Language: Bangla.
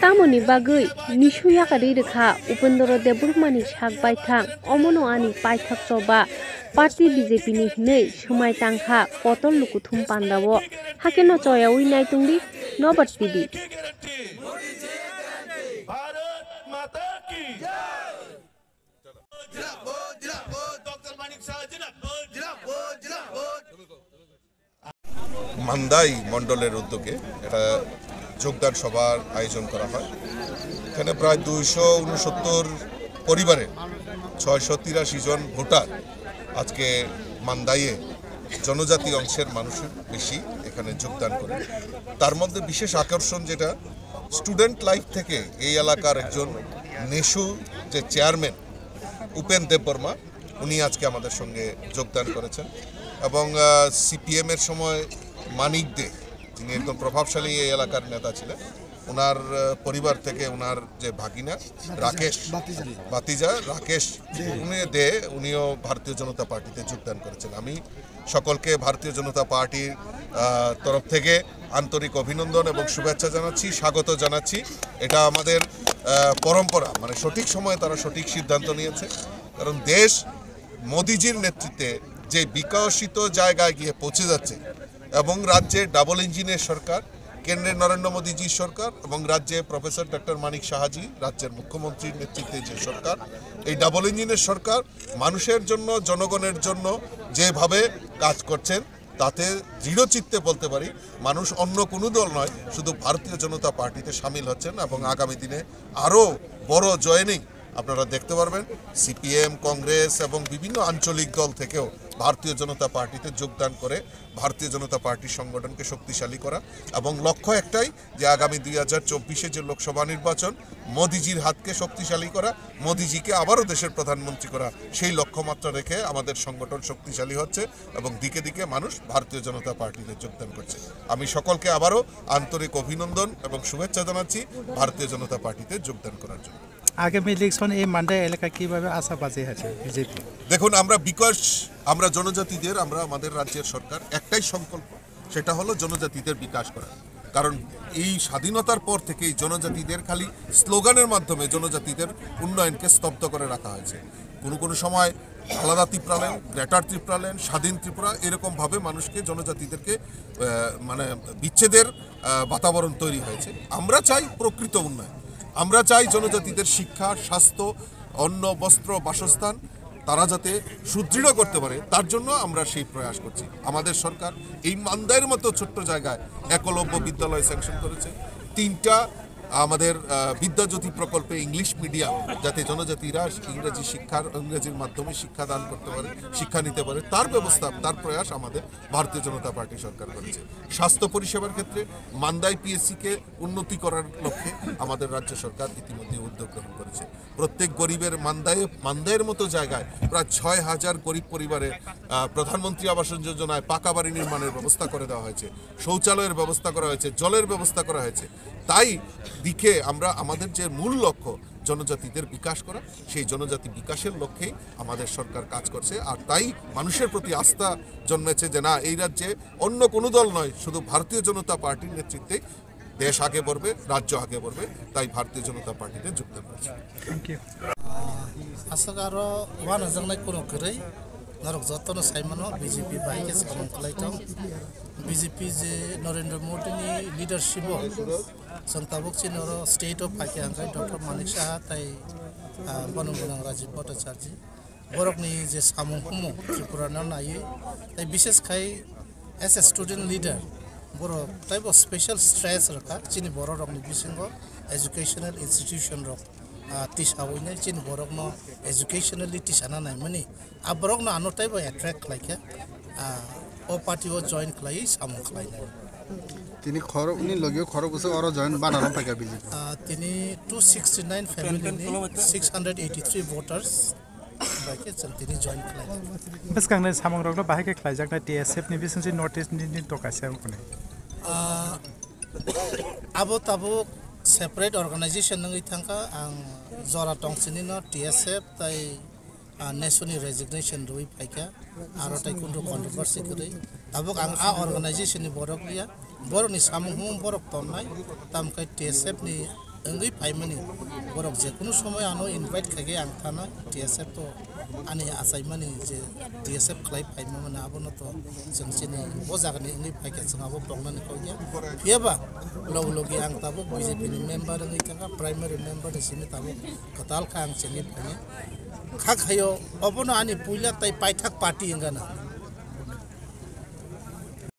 Tamoni bagui nishu yakari rekha Upendra Deburmani sak baithang omono ani paithak soba party BJP ni hinei sumai tangkha potol lukuthum pandawo hakeno choya ui naitungdi Nobat PD Mandai মণ্ডলের উদ্যোগে এটা যোগদান সভার আয়োজন করা হয়। এখানে প্রায় 269 পরিবারে 683 জন ভোটার আজকে মান্দাইয়ে জনজাতি অংশের মানুষের বেশি এখানে যোগদান করে। তার মধ্যে বিশেষ আকর্ষণ যেটা স্টুডেন্ট লাইফ থেকে এই এলাকার একজন নেশু যে চেয়ারম্যান উপেন দেববর্মা উনি আজকে আমাদের সঙ্গে যোগদান করেছেন এবং সিপিএম এর সময় মানিক দে যিনি একদম প্রভাবশালী এই এলাকার নেতা ছিলেন ওনার পরিবার থেকে ওনার যে ভাগিনা রাকেশ বাতিজা রাকেশ উনিও ভারতীয় জনতা পার্টিতে যোগদান করেছেন। আমি সকলকে ভারতীয় জনতা পার্টির তরফ থেকে আন্তরিক অভিনন্দন এবং শুভেচ্ছা জানাচ্ছি, স্বাগত জানাচ্ছি। এটা আমাদের পরম্পরা, মানে সঠিক সময়ে তারা সঠিক সিদ্ধান্ত নিয়েছে, কারণ দেশ মোদিজির নেতৃত্বে যে বিকশিত জায়গায় গিয়ে পৌঁছে যাচ্ছে এবং রাজ্যে ডাবল ইঞ্জিনের সরকার, কেন্দ্রে নরেন্দ্র মোদীজির সরকার এবং রাজ্যে প্রফেসর ডক্টর মানিক সাহাজি রাজ্যের মুখ্যমন্ত্রীর নেতৃত্বে যে সরকার, এই ডাবল ইঞ্জিনের সরকার মানুষের জন্য জনগণের জন্য যেভাবে কাজ করছেন তাতে দৃঢ়চিত্তে বলতে পারি মানুষ অন্য কোনো দল নয়, শুধু ভারতীয় জনতা পার্টিতে সামিল হচ্ছেন এবং আগামী দিনে আরও বড় জয়েনিং আপনারা দেখতে পারবেন। সিপিএম, কংগ্রেস এবং বিভিন্ন আঞ্চলিক দল থেকেও ভারতীয় জনতা পার্টিতে যোগদান করে ভারতীয় জনতা পার্টির সংগঠনকে শক্তিশালী করা এবং লক্ষ্য একটাই যে আগামী 2024 যে লোকসভা নির্বাচন মোদিজির হাতকে শক্তিশালী করা, মোদিজিকে আবারও দেশের প্রধানমন্ত্রী করা, সেই লক্ষ্যমাত্রা রেখে আমাদের সংগঠন শক্তিশালী হচ্ছে এবং দিকে দিকে মানুষ ভারতীয় জনতা পার্টিতে যোগদান করছে। আমি সকলকে আবারও আন্তরিক অভিনন্দন এবং শুভেচ্ছা জানাচ্ছি ভারতীয় জনতা পার্টিতে যোগদান করার জন্য। আগামী ইলেকশন এই মান্দাই এলাকা কিভাবে আশাবাদী আছে বিজেপি? দেখুন, আমরা জনজাতিদের, আমাদের রাজ্যের সরকার একটাই সংকল্প, সেটা হলো জনজাতিদের বিকাশ করা। কারণ এই স্বাধীনতার পর থেকেই জনজাতিদের খালি স্লোগানের মাধ্যমে জনজাতিদের উন্নয়নকে স্তব্ধ করে রাখা হয়েছে। কোনো সময় আলাদা ত্রিপুরাল্যান্ড, গ্রেটার ত্রিপুরাল্যান্ড, স্বাধীন ত্রিপুরা, এরকমভাবে মানুষকে জনজাতিদেরকে মানে বিচ্ছেদের বাতাবরণ তৈরি হয়েছে। আমরা চাই প্রকৃত উন্নয়ন, আমরা চাই জনজাতিদের শিক্ষা, স্বাস্থ্য, অন্ন, বস্ত্র, বাসস্থান তারা যাতে সুদৃঢ় করতে পারে, তার জন্য আমরা সেই প্রয়াস করছি। আমাদের সরকার এই মান্দাইয়ের মতো ছোট্ট জায়গায় একলব্য বিদ্যালয় স্যাংশন করেছে, 3টা আমাদের বিদ্যাজ্যোতি প্রকল্পে ইংলিশ মিডিয়াম, যাতে জনজাতিরা ইংরেজির মাধ্যমে শিক্ষাদান করতে পারে, শিক্ষা নিতে পারে, তার প্রয়াস আমাদের ভারতীয় জনতা পার্টি সরকার করেছে। স্বাস্থ্য পরিষেবার ক্ষেত্রে মান্দাই পিএসসিকে উন্নতি করার লক্ষ্যে আমাদের রাজ্য সরকার ইতিমধ্যে উদ্যোগ গ্রহণ করেছে। প্রত্যেক গরিবের মান্দাইয়ের মতো জায়গায় প্রায় 6000 গরিব পরিবারে প্রধানমন্ত্রী আবাস যোজনায় পাকা বাড়ি নির্মাণের ব্যবস্থা করে দেওয়া হয়েছে, শৌচালয়ের ব্যবস্থা করা হয়েছে, জলের ব্যবস্থা করা হয়েছে। তাই দিকে আমাদের যে মূল লক্ষ্য জনজাতিদের বিকাশ করা, সেই জনজাতি বিকাশের লক্ষ্যেই আমাদের সরকার কাজ করছে। আর তাই মানুষের প্রতি আস্থা জন্মেছে যে না, এই রাজ্যে অন্য কোনো দল নয়, শুধু ভারতীয় জনতা পার্টির নেতৃত্বে দেশ আগে বড়বে, রাজ্য আগে বড়বে। তাই ভারতীয় জনতা পার্টিতে যোগদান করছে। আসাগারো ওয়ান হাজারনাই কোনো করে নরক যতন সাইমানো বিজেপি বাইকে সামন খালাইতাম বিজেপি যে নরেন্দ্র মোদীনি লিডারশিপ সন্তাবক চিনর স্টেট অফ ফাইকে হাঙ্কাই ডক্টর মানিক সাহা তাই বনগোনাং রাজীব ভট্টাচার্য বরকনি যে সামন হুমো ত্রিপুরানো নাইয়ে তাই বিশেষ খাই এস এ স্টুডেন্ট লিডার বড় তাই স্পেশাল স্ট্রেস রাখা চিনি বড় রকম বিসঙ্গ এডুকেশনাল ইনস্টিটিউশন রক টিসাवैनाय चिन बरकनो एजुकेशनली टिसाना नाय माने आ बरकनो आनो टाइप एट्रैक्ट खालायखे ओ पार्टी ओ जॉइन खालाय सामु खालायनाय তিনি খরবনি লগিও খরবসে আরো জয়েন বানানো পাকা বিজেপি তিনি 269 ফ্যামিলি 683 ভোটারস बाइके चलतिनि जॉइन खालाय बस कांगने सामंग रगलो बाहायके खालायजाकना टीएसएफ नि बिसनसि नॉर्थ ईस्ट नि तकासे आंखने आबो ताबो सेपारेट अर्गानाइजेशन नंगै थांका आं जरा टंगसिनि न टीएसएफ ताई नेशनल रेजिग्नेशन रुई फाइका आरो ताई कुन्डु कन्ट्रोवर्सी करै ताबो आं आ अर्गानाइजेशन नि बरक लिया बरनि सामु हम बरक तन्नाय तामखाय टीएसएफ नि ओंगै फाइमानि बरक जेकुनु समय आनो इनभाइट खागे आं थाना टीएसएफ तो आनि आसाइमानि जे टीएसएफ खालाय फाइमा माने आबोनो तो जों सिनि ओ जागनि ओंगै फाइके जों आबो प्लगनानि खौया फेबा लग लगी आं ताबो बीजेपी नि मेम्बार ओंगै थांगा प्राइमारि मेम्बार सिनि ताबो कताल खा आं सिनि फाइने खा खायो अबोनो आनि पुइला ताइ पाइथाक पार्टी ओंगाना